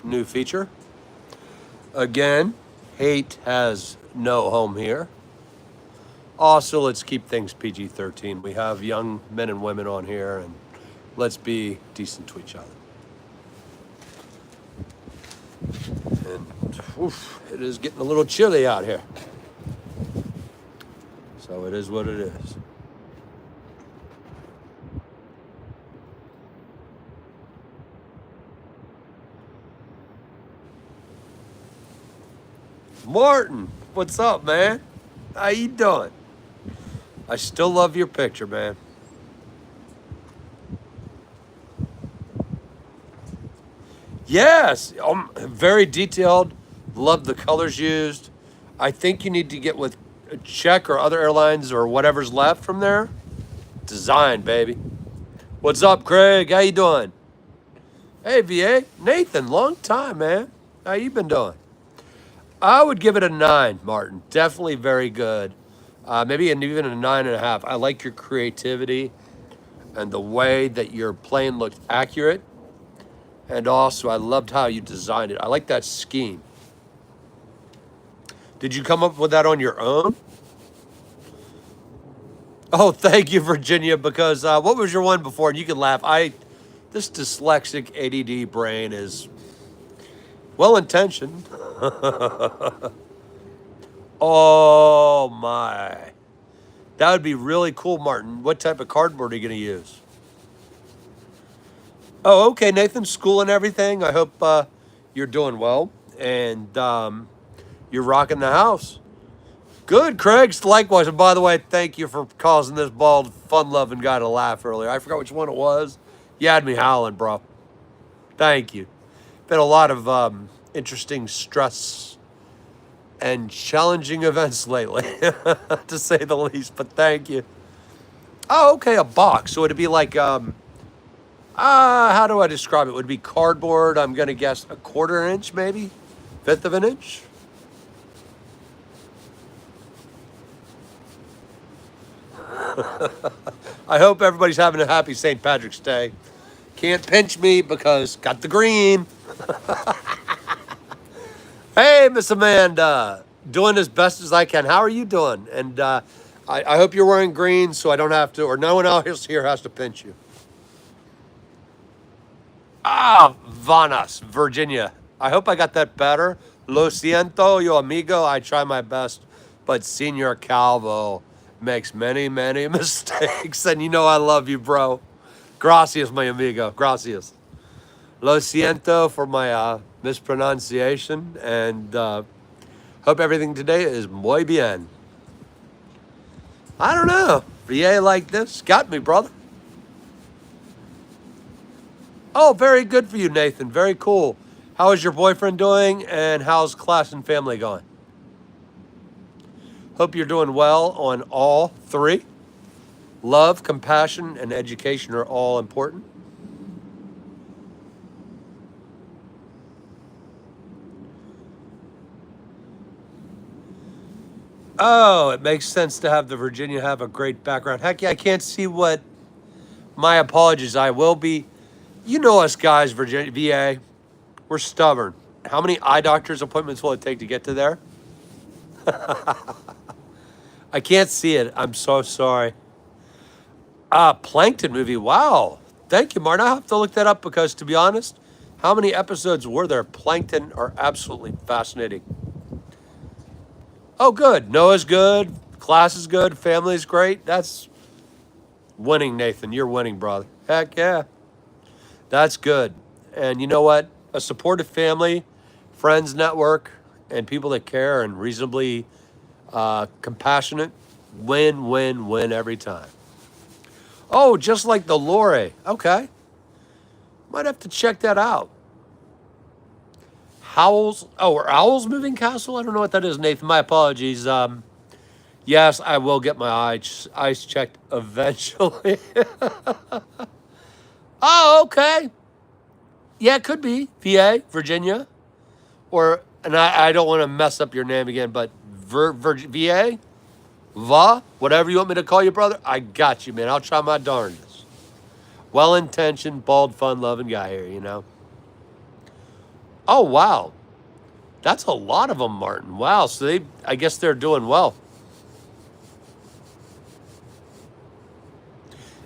new feature. Again, hate has no home here. Also, let's keep things PG-13. We have young men and women on here, and let's be decent to each other. And oof, it is getting a little chilly out here. So it is what it is. Martin, what's up, man? How you doing? I still love your picture, man. Yes, very detailed. Love the colors used. I think you need to get with Czech or other airlines or whatever's left from there. Design, baby. What's up, Craig? How you doing? Hey, VA. Nathan, long time, man. How you been doing? I would give it a 9, Martin. Definitely very good. Maybe even a 9.5. I like your creativity and the way that your plane looked accurate. And also, I loved how you designed it. I like that scheme. Did you come up with that on your own? Oh, thank you, Virginia, because what was your one before? And you can laugh. This dyslexic ADD brain is well-intentioned. Oh, my. That would be really cool, Martin. What type of cardboard are you going to use? Oh, okay, Nathan, school and everything. I hope you're doing well and you're rocking the house. Good, Craig. Likewise. And by the way, thank you for causing this bald, fun-loving guy to laugh earlier. I forgot which one it was. You had me howling, bro. Thank you. Been a lot of interesting stress and challenging events lately, to say the least. But thank you. Oh, okay, a box. So it'd be like how do I describe it? Would it be cardboard? I'm gonna guess a 1/4 inch, maybe, 1/5 of an inch. I hope everybody's having a happy St. Patrick's Day. Can't pinch me because got the green. Hey, Miss Amanda, doing as best as I can. How are you doing? And I hope you're wearing green so I don't have to, or no one else here has to pinch you. Ah, Vanas, Virginia. I hope I got that better. Lo siento, yo amigo. I try my best, but Senor Calvo makes many, many mistakes. And you know I love you, bro. Gracias, my amigo. Gracias. Lo siento for my mispronunciation. And hope everything today is muy bien. I don't know. VA like this got me, brother. Oh, very good for you, Nathan. Very cool. How is your boyfriend doing, and how's class and family going? Hope you're doing well on all three. Love, compassion, and education are all important. Oh, it makes sense to have the Virginia have a great background. Heck yeah, I can't see what. My apologies. I will be. You know us guys, Virginia, VA. We're stubborn. How many eye doctor's appointments will it take to get to there? I can't see it. I'm so sorry. Plankton movie. Wow. Thank you, Martin. I have to look that up because, to be honest, how many episodes were there? Plankton are absolutely fascinating. Oh, good. Noah's good. Class is good. Family's great. That's winning, Nathan. You're winning, brother. Heck yeah. That's good. And you know what? A supportive family, friends network, and people that care and reasonably compassionate, win, win, win every time. Oh, just like the Lore. Okay. Might have to check that out. Howl's, oh, or Owl's Moving Castle? I don't know what that is, Nathan. My apologies. Yes, I will get my eyes checked eventually. Oh, okay. Yeah, it could be VA, Virginia, or and I don't want to mess up your name again, but VA, whatever you want me to call you, brother. I got you, man. I'll try my darndest. Well-intentioned, bald, fun-loving guy here, you know. Oh, wow. That's a lot of them, Martin. Wow. So I guess they're doing well.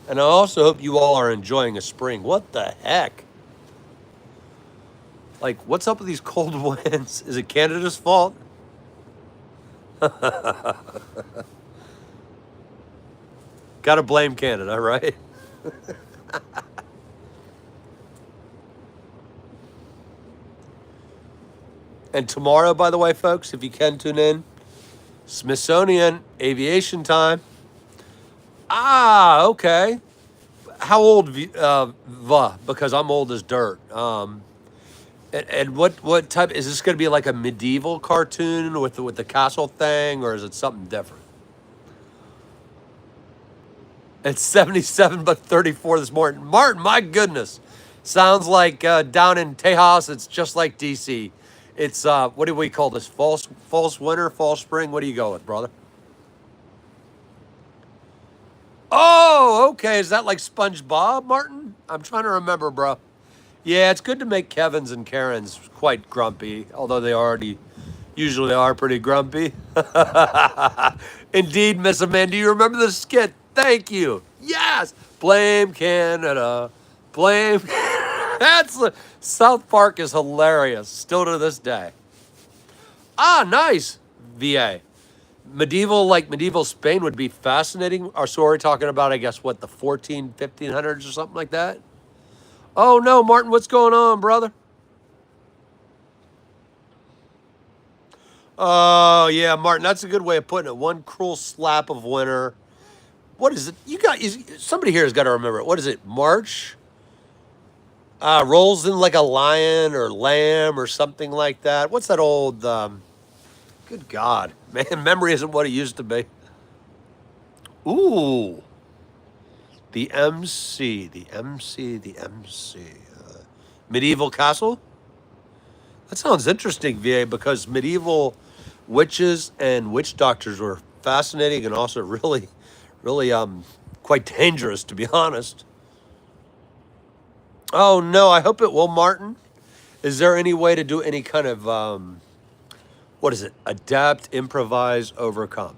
And I also hope you all are enjoying a spring. What the heck? Like, what's up with these cold winds? Is it Canada's fault? Gotta blame Canada, right? And tomorrow, by the way, folks, if you can tune in, Smithsonian Aviation Time. Ah, okay. How old, because I'm old as dirt. And what type is this going to be? Like a medieval cartoon with the castle thing, or is it something different? It's 77 but 34 this morning. Martin, my goodness, sounds like down in Tejas. It's just like DC. It's what do we call this? False winter, false spring. What do you go with, brother? Oh, okay. Is that like SpongeBob, Martin? I'm trying to remember, bro. Yeah, it's good to make Kevin's and Karen's quite grumpy, although they already usually are pretty grumpy. Indeed, Miss Amanda. Do you remember the skit? Thank you. Yes. Blame Canada. Blame. That's South Park is hilarious still to this day. Ah, nice. VA. Medieval Spain would be fascinating. Or so we're talking about, I guess, what, the 1500s or something like that? Oh, no, Martin, what's going on, brother? Oh, yeah, Martin, that's a good way of putting it. One cruel slap of winter. What is it? Somebody here has got to remember it. What is it? March? Rolls in like a lion or lamb or something like that. What's that old, good God, man, memory isn't what it used to be. Ooh, the MC. Medieval castle? That sounds interesting, VA, because medieval witches and witch doctors were fascinating and also really quite dangerous, to be honest. Oh no, I hope it will, Martin. Is there any way to do any kind of what is it? Adapt, improvise, overcome.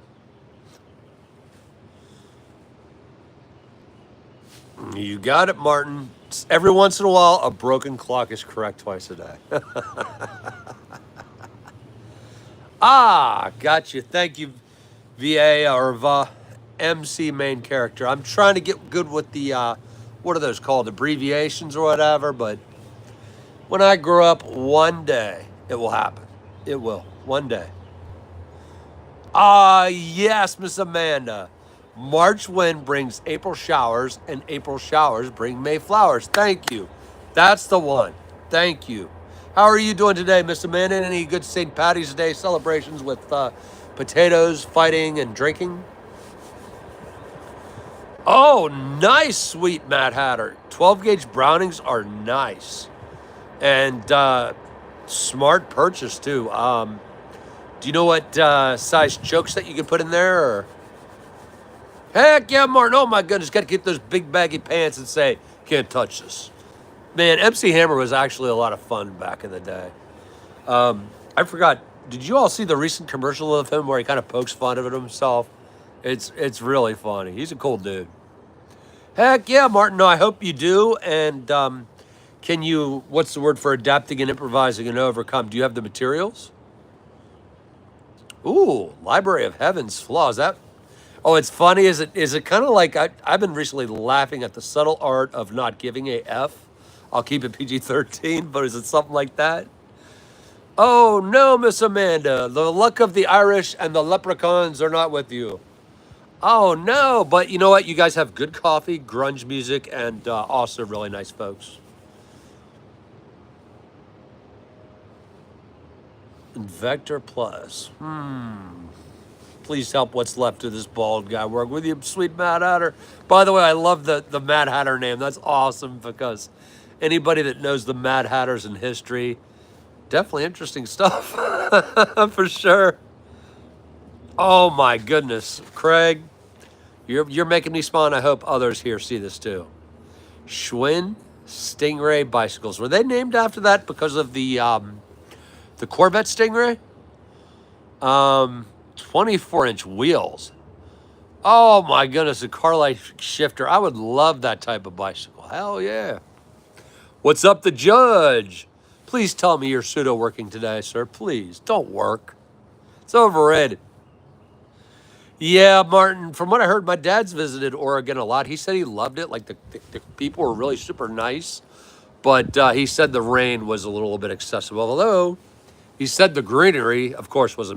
You got it, Martin. Every once in a while, a broken clock is correct twice a day. Ah, got you. Thank you, VA or MC main character. I'm trying to get good with the what are those called? Abbreviations or whatever, but when I grow up, one day it will happen. It will. One day. Ah, yes, Miss Amanda. March wind brings April showers, and April showers bring May flowers. Thank you. That's the one. Thank you. How are you doing today, Miss Amanda? Any good St. Patty's Day celebrations with potatoes, fighting, and drinking? Oh, nice, sweet Mad Hatter. 12 gauge Brownings are nice. And smart purchase, too. Do you know what size chokes that you can put in there? Or? Heck yeah, Martin. Oh my goodness. Got to get those big baggy pants and say, can't touch this. Man, MC Hammer was actually a lot of fun back in the day. I forgot. Did you all see the recent commercial of him where he kind of pokes fun at himself? It's really funny. He's a cool dude. Heck yeah, Martin. No, I hope you do. And can you, what's the word for adapting and improvising and overcome? Do you have the materials? Ooh, Library of Heaven's Flaws. That. Oh, it's funny. Is it kind of like I've been recently laughing at the subtle art of not giving a F. I'll keep it PG-13, but is it something like that? Oh no, Miss Amanda. The luck of the Irish and the leprechauns are not with you. Oh no, but you know what? You guys have good coffee, grunge music, and also really nice folks. And Vector Plus. Please help what's left of this bald guy work with you, sweet Mad Hatter. By the way, I love the Mad Hatter name. That's awesome because anybody that knows the Mad Hatters in history, definitely interesting stuff for sure. Oh my goodness, Craig, you're making me smile. And I hope others here see this too. Schwinn Stingray bicycles. Were they named after that because of the Corvette Stingray? 24-inch wheels. Oh my goodness, a car life shifter. I would love that type of bicycle. Hell yeah. What's up, the judge? Please tell me you're pseudo working today, sir. Please don't work. It's overrated. Yeah, Martin, from what I heard, my dad's visited Oregon a lot. He said he loved it. Like the people were really super nice. But he said the rain was a little bit excessive. Although he said the greenery, of course, was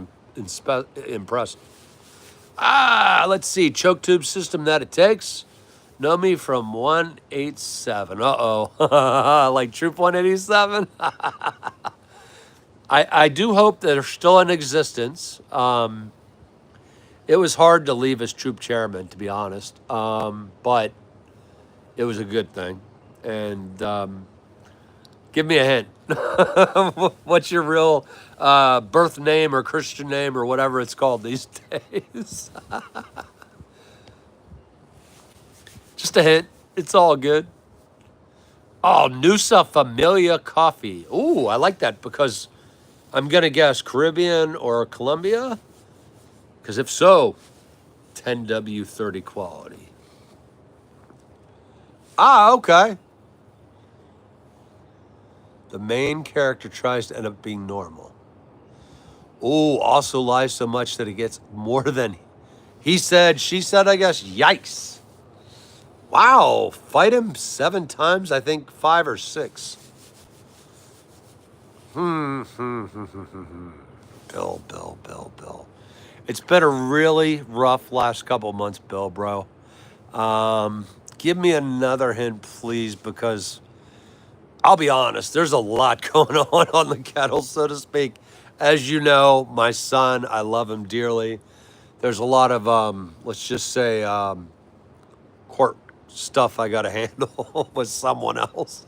impressive. Let's see. Choke tube system that it takes. Know me from 187. Uh-oh. Like Troop 187? I do hope that they're still in existence. It was hard to leave as troop chairman, to be honest. But it was a good thing. And give me a hint. What's your real birth name or Christian name or whatever it's called these days? Just a hint. It's all good. Oh, Nusa Familia Coffee. Ooh, I like that because I'm going to guess Caribbean or Colombia. Because if so, 10W30 quality. Okay. The main character tries to end up being normal. Ooh, also lies so much that it gets more than he said, she said, I guess. Yikes. Wow, fight him 7 times, I think 5 or 6. Bill. It's been a really rough last couple months, Bill, bro. Give me another hint, please, because I'll be honest, there's a lot going on the kettle, so to speak. As you know, my son, I love him dearly. There's a lot of, let's just say, court stuff I got to handle with someone else.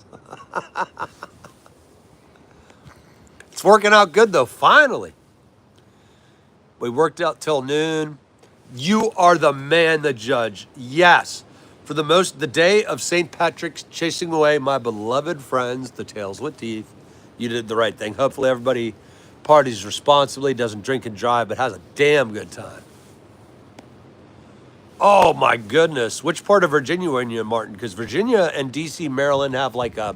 It's working out good, though, finally. We worked out till noon. You are the man, the judge. Yes. For the day of St. Patrick's, chasing away my beloved friends, the tails with teeth, you did the right thing. Hopefully everybody parties responsibly, doesn't drink and drive, but has a damn good time. Oh, my goodness. Which part of Virginia were you in, Martin? Because Virginia and D.C., Maryland have like a,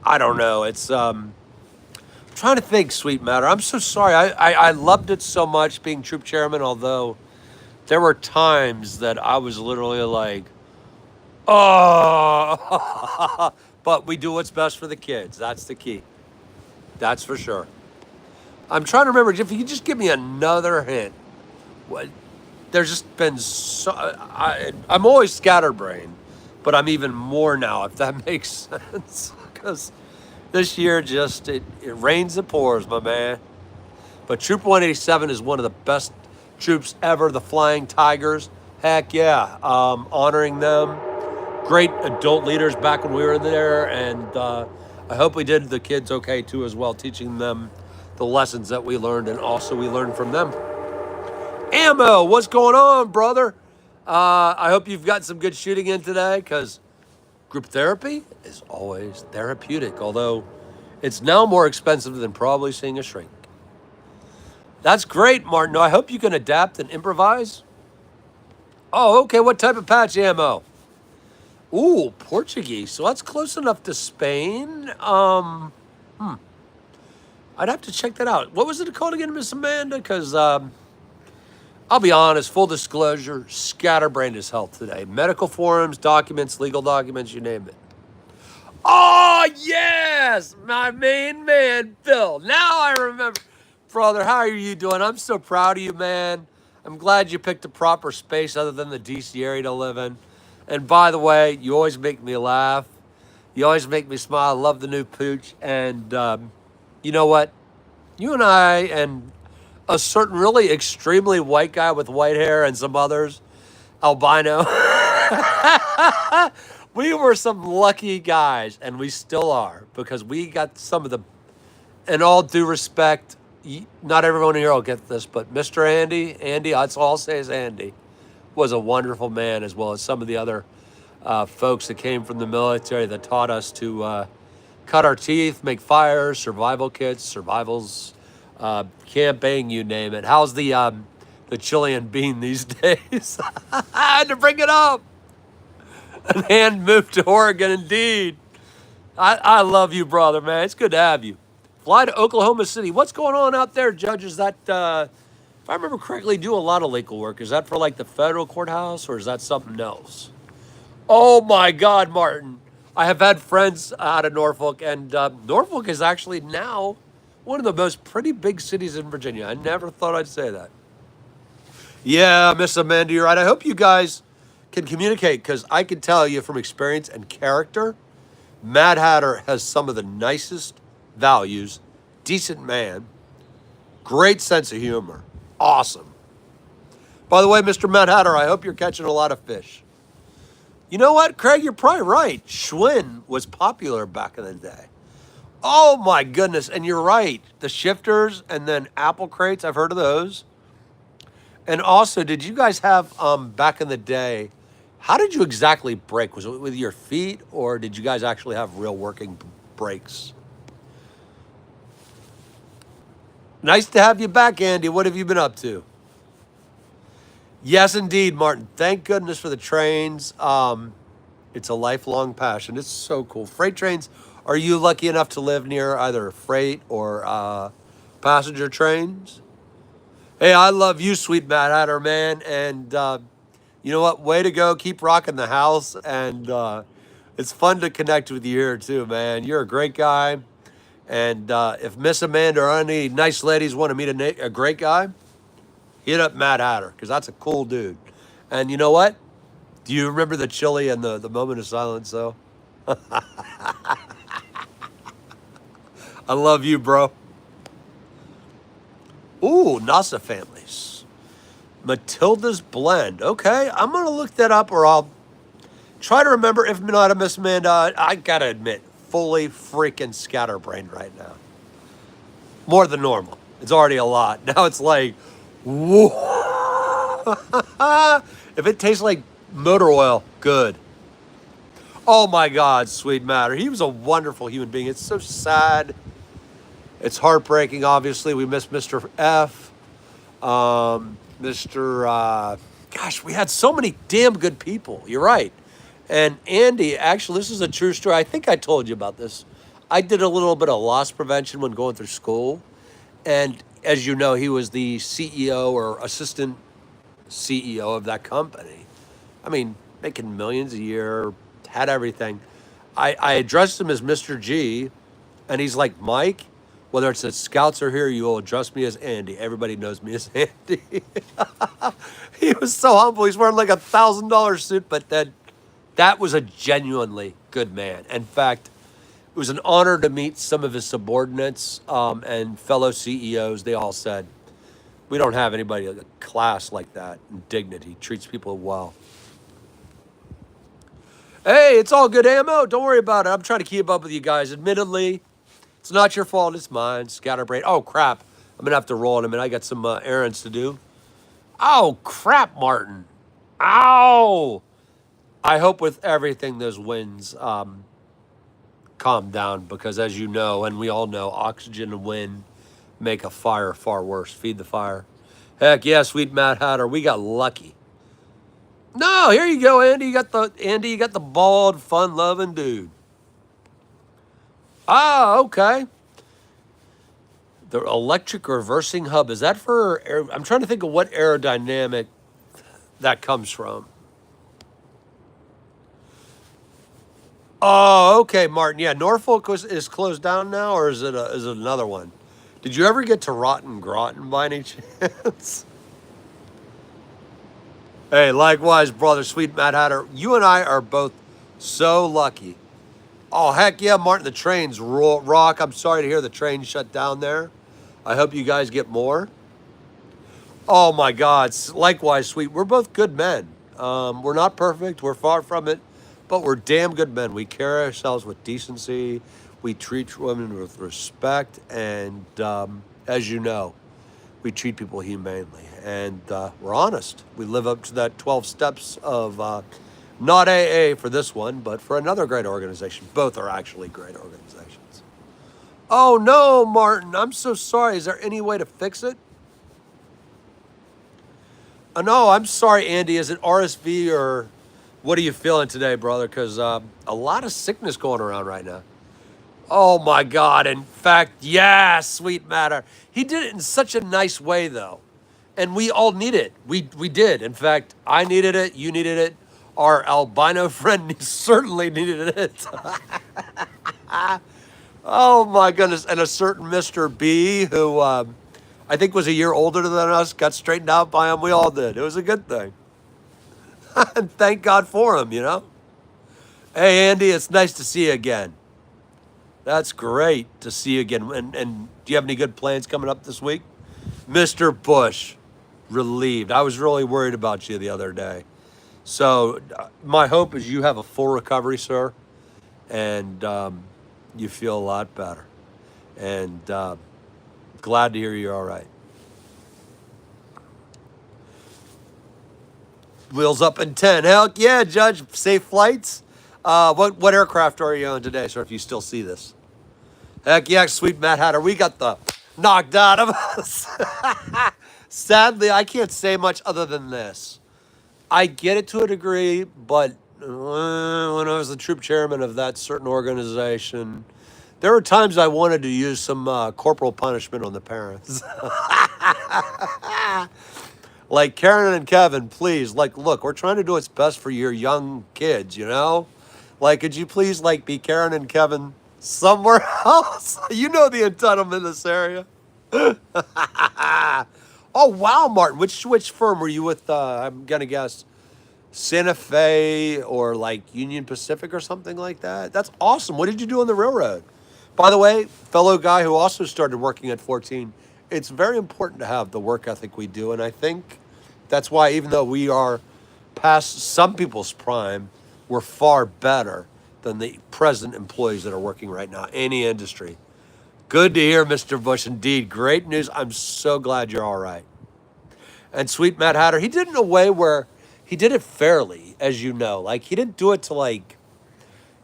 I don't know, it's, I'm trying to think, Sweet Matter. I'm so sorry. I loved it so much being troop chairman, although there were times that I was literally like, oh, but we do what's best for the kids. That's the key. That's for sure. I'm trying to remember, if you could just give me another hint. What? There's just been so, I'm always scatterbrained, but I'm even more now, if that makes sense. Because this year just, it rains and pours, my man. But Troop 187 is one of the best troops ever, the Flying Tigers. Heck yeah, honoring them. Great adult leaders back when we were there, and I hope we did the kids okay too as well, teaching them the lessons that we learned, and also we learned from them. Ammo, what's going on, brother? I hope you've got some good shooting in today, because group therapy is always therapeutic, although it's now more expensive than probably seeing a shrink. That's great, Martin. I hope you can adapt and improvise. Oh, okay. What type of patch ammo? Ooh, Portuguese. So that's close enough to Spain. I'd have to check that out. What was it called again, Miss Amanda? Because I'll be honest, full disclosure, scatterbrained as hell today. Medical forums, documents, legal documents, you name it. Oh, yes! My main man, Bill. Now I remember. Brother, how are you doing? I'm so proud of you, man. I'm glad you picked a proper space other than the D.C. area to live in. And by the way, you always make me laugh. You always make me smile. I love the new pooch. And you know what? You and I and a certain really extremely white guy with white hair and some others, albino, we were some lucky guys, and we still are, because we got some of the, in all due respect, not everyone here will get this, but Mr. Andy, that's all I'll say is Andy, was a wonderful man, as well as some of the other folks that came from the military that taught us to cut our teeth, make fires, survival kits, survivals, camping, you name it. How's the Chilean bean these days? I had to bring it up. And hand moved to Oregon, indeed. I love you, brother, man. It's good to have you. Fly to Oklahoma City. What's going on out there, judges? That, if I remember correctly, do a lot of legal work. Is that for like the federal courthouse or is that something else? Oh my God, Martin. I have had friends out of Norfolk, and Norfolk is actually now one of the most pretty big cities in Virginia. I never thought I'd say that. Yeah, Miss Amanda, you're right. I hope you guys can communicate because I can tell you from experience and character, Mad Hatter has some of the nicest values, decent man, great sense of humor, awesome. By the way, Mr. Mad Hatter, I hope you're catching a lot of fish. You know what, Craig, you're probably right. Schwinn was popular back in the day. Oh my goodness, and you're right. The shifters and then apple crates, I've heard of those. And also, did you guys have back in the day, how did you exactly brake? Was it with your feet or did you guys actually have real working brakes? Nice to have you back, Andy. What have you been up to? Yes, indeed, Martin. Thank goodness for the trains. It's a lifelong passion. It's so cool. Freight trains, are you lucky enough to live near either freight or passenger trains? Hey, I love you, sweet Mad Hatter, man. And you know what? Way to go. Keep rocking the house. And it's fun to connect with you here, too, man. You're a great guy. And if Miss Amanda or any nice ladies want to meet a great guy, hit up Mad Hatter, because that's a cool dude. And you know what? Do you remember the chili and the moment of silence, though? I love you, bro. Ooh, NASA families. Matilda's Blend. Okay, I'm going to look that up, or I'll try to remember. If not, Miss Amanda, I got to admit, fully freaking scatterbrained right now. More than normal. It's already a lot. Now it's like, whoa. If it tastes like motor oil, good. Oh my God, sweet Matter. He was a wonderful human being. It's so sad. It's heartbreaking, obviously. We miss Mr. F. Gosh, we had so many damn good people. You're right. And Andy, actually, this is a true story. I think I told you about this. I did a little bit of loss prevention when going through school. And as you know, he was the CEO or assistant CEO of that company. I mean, making millions a year, had everything. I addressed him as Mr. G, and he's like, Mike, whether it's the scouts or here, you will address me as Andy. Everybody knows me as Andy. He was so humble. He's wearing like $1,000 suit, but then that was a genuinely good man. In fact, it was an honor to meet some of his subordinates and fellow CEOs. They all said, we don't have anybody like a class like that and dignity. Treats people well. Hey, it's all good ammo. Don't worry about it. I'm trying to keep up with you guys. Admittedly, it's not your fault. It's mine. Scatterbrain. Oh, crap. I'm going to have to roll in a minute. I got some errands to do. Oh, crap, Martin. Ow. I hope with everything those winds calm down because, as you know, and we all know, oxygen and wind make a fire far worse. Feed the fire. Heck yeah, sweet Mad Hatter. We got lucky. No, here you go, Andy. You got the bald, fun-loving dude. Ah, okay. The electric reversing hub. Is that for I'm trying to think of what aerodynamic that comes from. Oh, okay, Martin. Yeah, Norfolk is closed down now, or is it another one? Did you ever get to Rotten Groton by any chance? Hey, likewise, brother, sweet Mad Hatter. You and I are both so lucky. Oh, heck yeah, Martin, the trains rock. I'm sorry to hear the train shut down there. I hope you guys get more. Oh, my God. Likewise, sweet. We're both good men. We're not perfect. We're far from it. But we're damn good men. We carry ourselves with decency. We treat women with respect. And as you know, we treat people humanely. And we're honest. We live up to that 12 steps of Not AA for this one, but for another great organization. Both are actually great organizations. Oh no, Martin, I'm so sorry. Is there any way to fix it? No, I'm sorry, Andy. Is it RSV or what are you feeling today, brother? Because a lot of sickness going around right now. Oh my God. In fact, yeah, sweet matter. He did it in such a nice way, though. And we all need it. We did. In fact, I needed it. You needed it. Our albino friend certainly needed it. Oh my goodness. And a certain Mr. B who I think was a year older than us got straightened out by him. We all did. It was a good thing. And thank God for him, you know? Hey, Andy, it's nice to see you again. That's great to see you again. And do you have any good plans coming up this week? Mr. Bush, relieved. I was really worried about you the other day. So my hope is you have a full recovery, sir, and you feel a lot better. And glad to hear you're all right. Wheels up in 10. Heck yeah, Judge. Safe flights. What aircraft are you on today, sir, if you still see this? Heck yeah, sweet Matt Hatter. We got the knocked out of us. Sadly, I can't say much other than this. I get it to a degree, but when I was the troop chairman of that certain organization, there were times I wanted to use some corporal punishment on the parents. Like Karen and Kevin, please, like, look, we're trying to do what's best for your young kids, you know? Like, could you please, like, be Karen and Kevin somewhere else? You know the entitlement in this area. Oh, wow, Martin. Which firm were you with? I'm going to guess Santa Fe or, like, Union Pacific or something like that. That's awesome. What did you do on the railroad? By the way, fellow guy who also started working at 14, it's very important to have the work ethic we do, and I think that's why, even though we are past some people's prime, we're far better than the present employees that are working right now, any industry. Good to hear, Mr. Bush. Indeed, great news. I'm so glad you're all right. And sweet Matt Hatter, he did it in a way where he did it fairly, as you know. Like, he didn't do it to, like,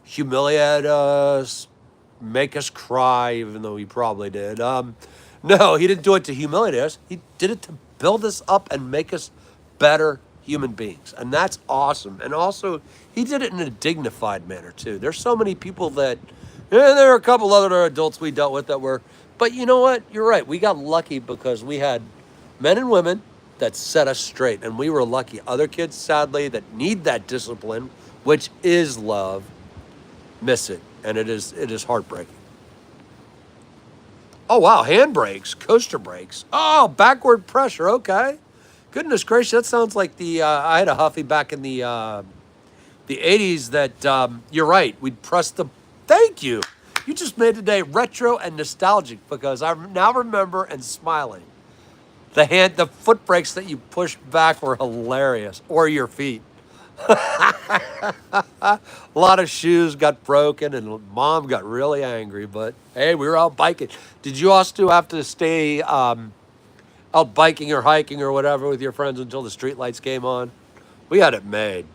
humiliate us, make us cry, even though he probably did. No, he didn't do it to humiliate us. He did it to build us up and make us better human beings. And that's awesome. And also, he did it in a dignified manner, too. There's so many people that, there are a couple other adults we dealt with that were, but you know what? You're right. We got lucky because we had men and women that set us straight. And we were lucky. Other kids, sadly, that need that discipline, which is love, miss it. And it is heartbreaking. Oh, wow, handbrakes, coaster brakes. Oh, backward pressure, okay. Goodness gracious, that sounds like I had a Huffy back in the 80s that, you're right, we'd press the, thank you. You just made today retro and nostalgic because I now remember and smiling. The foot brakes that you pushed back were hilarious, or your feet. A lot of shoes got broken and mom got really angry, but hey, we were out biking. Did you also have to stay out biking or hiking or whatever with your friends until the streetlights came on? We had it made.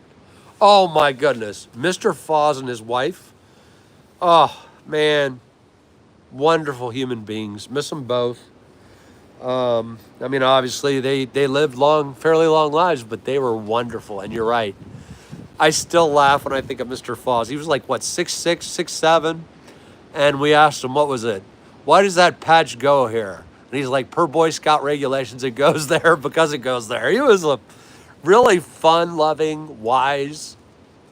Oh my goodness. Mr. Foz and his wife. Oh man. Wonderful human beings. Miss them both. I mean, obviously they lived fairly long lives, but they were wonderful. And you're right. I still laugh when I think of Mr. Foz. He was like, what, 6'6", 6'7"? And we asked him, what was it? Why does that patch go here? And he's like, per Boy Scout regulations, it goes there because it goes there. He was a really fun-loving, wise,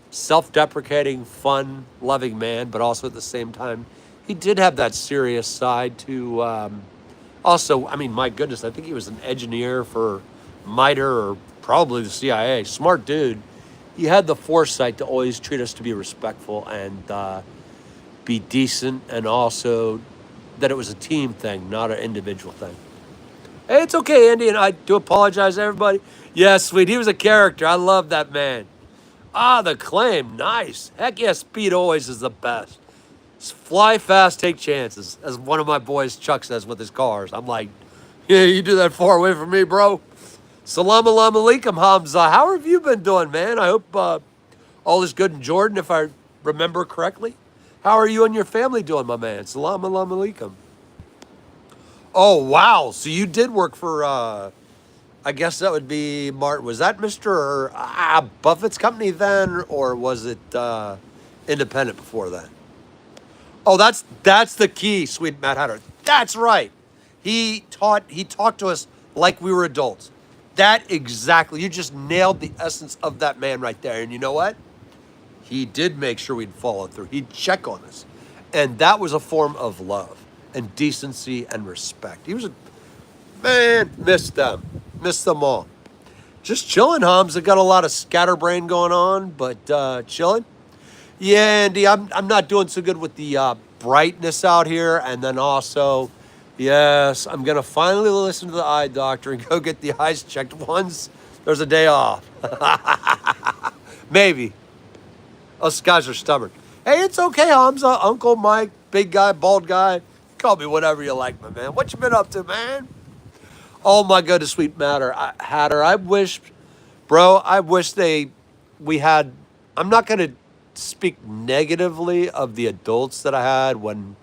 self-deprecating, fun-loving man, but also at the same time, he did have that serious side to, also, I mean, my goodness, I think he was an engineer for MITRE or probably the CIA. Smart dude. He had the foresight to always treat us to be respectful and be decent, and also that it was a team thing, not an individual thing. Hey, it's okay, Andy, and I do apologize to everybody. Yeah, sweet, he was a character. I love that man. Ah, the claim, nice. Heck yeah, speed always is the best. Fly fast, take chances, as one of my boys, Chuck, says with his cars. I'm like, yeah, you do that far away from me, bro. Salam alaikum, Hamza. How have you been doing, man? I hope All is good in Jordan, if I remember correctly. How are you and your family doing, my man? Salam alaikum. Oh, wow. So you did work for, I guess that would be Martin. Was that Mr. Buffett's company then, or was it independent before that? Oh, that's the key, sweet Mad Hatter. That's right. He talked to us like we were adults. That exactly. You just nailed the essence of that man right there. And you know what? He did make sure we'd follow through. He'd check on us. And that was a form of love and decency and respect. He was a man, missed them. Missed them all. Just chilling, Hums. I got a lot of scatterbrain going on, but chilling. Yeah, Andy, I'm not doing so good with the brightness out here. And then also, yes, I'm going to finally listen to the eye doctor and go get the eyes checked once there's a day off. Maybe. Us guys are stubborn. Hey, it's okay, Hamza. Uncle Mike, big guy, bald guy. Call me whatever you like, my man. What you been up to, man? Oh, my goodness, sweet Hatter. I wish, bro, we had, I'm not going to speak negatively of the adults that I had when,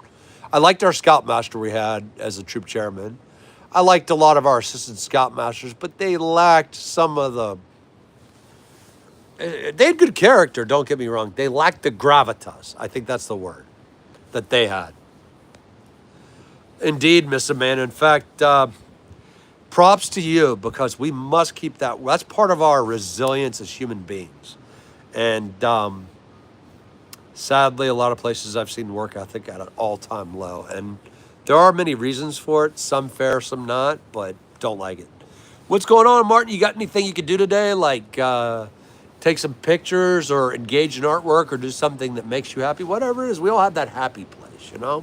I liked our scoutmaster we had as a troop chairman. I liked a lot of our assistant scoutmasters, but they lacked some of they had good character, don't get me wrong. They lacked the gravitas. I think that's the word that they had. Indeed, Miss Amanda. In fact, props to you, because we must keep that. That's part of our resilience as human beings. And sadly, a lot of places I've seen work ethic at an all-time low. And there are many reasons for it. Some fair, some not, but don't like it. What's going on, Martin? You got anything you could do today? Like take some pictures or engage in artwork or do something that makes you happy? Whatever it is, we all have that happy place, you know?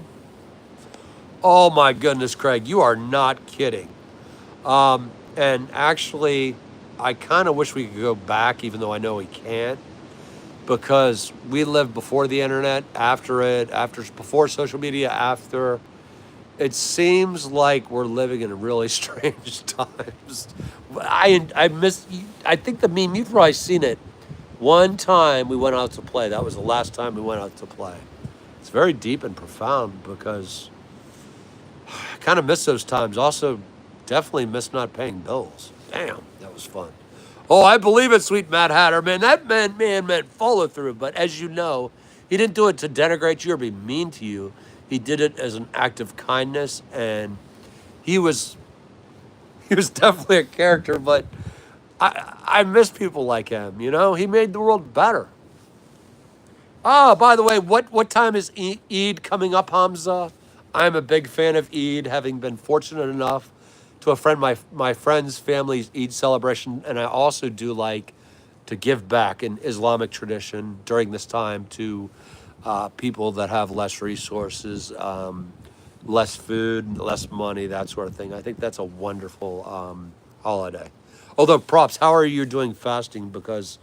Oh, my goodness, Craig, you are not kidding. And actually, I kind of wish we could go back, even though I know we can't, because we lived before the internet, before social media, after. It seems like we're living in really strange times. I think the meme, you've probably seen it. One time we went out to play. That was the last time we went out to play. It's very deep and profound because I kind of miss those times. Also, definitely miss not paying bills. Damn, that was fun. Oh, I believe it, sweet Mad Hatter, man. That man meant follow through. But as you know, he didn't do it to denigrate you or be mean to you. He did it as an act of kindness, and he was definitely a character. But I miss people like him. You know, he made the world better. Ah, by the way, what time is Eid coming up, Hamza? I'm a big fan of Eid, having been fortunate enough to attend my friend's family's Eid celebration, and I also do like to give back in Islamic tradition during this time to people that have less resources, less food, less money, that sort of thing. I think that's a wonderful holiday. Although, props, how are you doing fasting? Because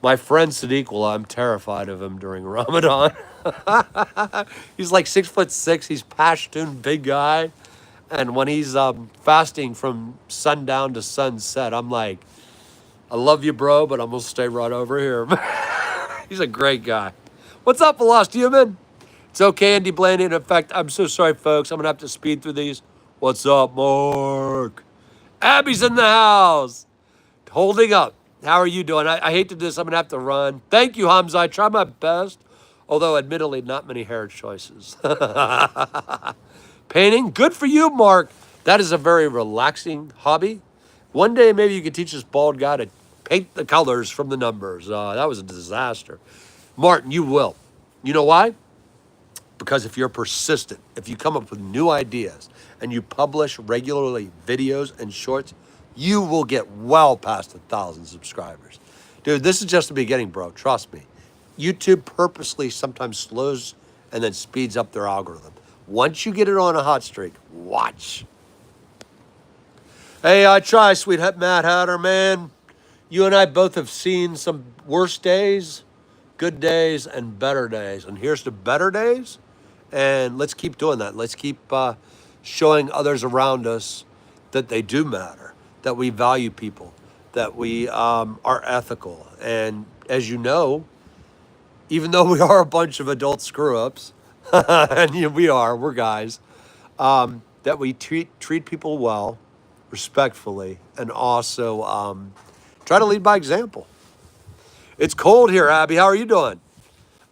my friend Sadiq, well, I'm terrified of him during Ramadan. He's like 6'6". He's Pashtun, big guy. And when he's fasting from sundown to sunset, I'm like, I love you, bro, but I'm going to stay right over here. He's a great guy. What's up, Lost Human? It's okay, Andy Blaney. In fact, I'm so sorry, folks. I'm going to have to speed through these. What's up, Mark? Abby's in the house. Holding up. How are you doing? I hate to do this. I'm going to have to run. Thank you, Hamza. I try my best, although admittedly not many hair choices. Painting. Good for you, Mark. That is a very relaxing hobby. One day, maybe you could teach this bald guy to paint the colors from the numbers. That was a disaster. Martin, you will. You know why? Because if you're persistent, if you come up with new ideas and you publish regularly videos and shorts, you will get well past 1,000 subscribers. Dude, this is just the beginning, bro. Trust me. YouTube purposely sometimes slows and then speeds up their algorithm. Once you get it on a hot streak, watch. Hey, I try, sweet Mad Hatter, man. You and I both have seen some worse days, good days, and better days. And here's the better days. And let's keep doing that. Let's keep showing others around us that they do matter, that we value people, that we are ethical. And as you know, even though we are a bunch of adult screw-ups, and we're guys, that we treat people well, respectfully, and also try to lead by example. It's cold here, Abby. How are you doing?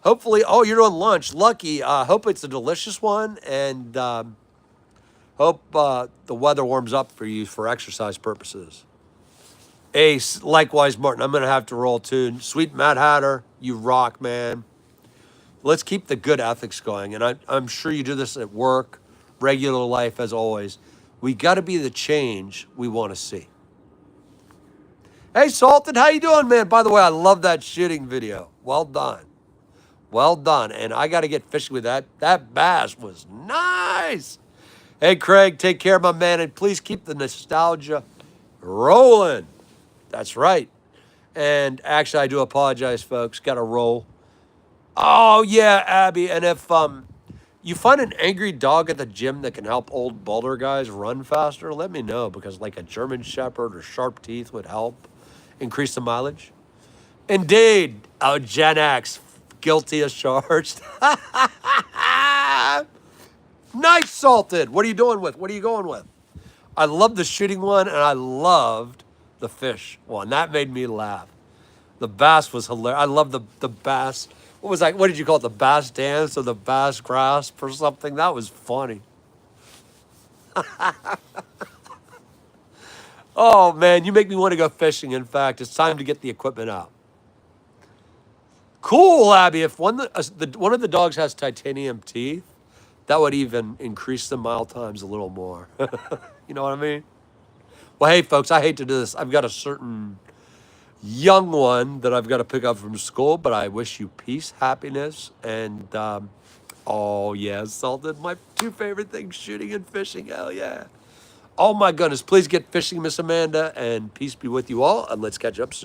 Hopefully, oh, you're doing lunch. Lucky. Hope it's a delicious one, and hope the weather warms up for you for exercise purposes. Ace, likewise, Martin. I'm going to have to roll too. Sweet Mad Hatter, you rock, man. Let's keep the good ethics going. And I'm sure you do this at work, regular life, as always. We got to be the change we want to see. Hey, Salted, how you doing, man? By the way, I love that shooting video. Well done. Well done. And I got to get fishing with that. That bass was nice. Hey, Craig, take care, my man. And please keep the nostalgia rolling. That's right. And actually, I do apologize, folks. Got to roll. Oh, yeah, Abby. And if you find an angry dog at the gym that can help old boulder guys run faster, let me know, because like a German Shepherd or Sharp Teeth would help increase the mileage. Indeed. Oh, Gen X, guilty as charged. Nice, Salted. What are you doing with? What are you going with? I love the shooting one, and I loved the fish one. That made me laugh. The bass was hilarious. I love the bass. What was that? What did you call it? The bass dance or the bass grasp or something? That was funny. Oh, man, you make me want to go fishing. In fact, it's time to get the equipment out. Cool, Abby. If one of the dogs has titanium teeth, that would even increase the mile times a little more. You know what I mean? Well, hey, folks, I hate to do this. I've got a certain young one that I've got to pick up from school, but I wish you peace, happiness, and oh, yeah, Salted. My two favorite things, shooting and fishing. Hell yeah. Oh, my goodness. Please get fishing, Miss Amanda, and peace be with you all, and let's catch up soon.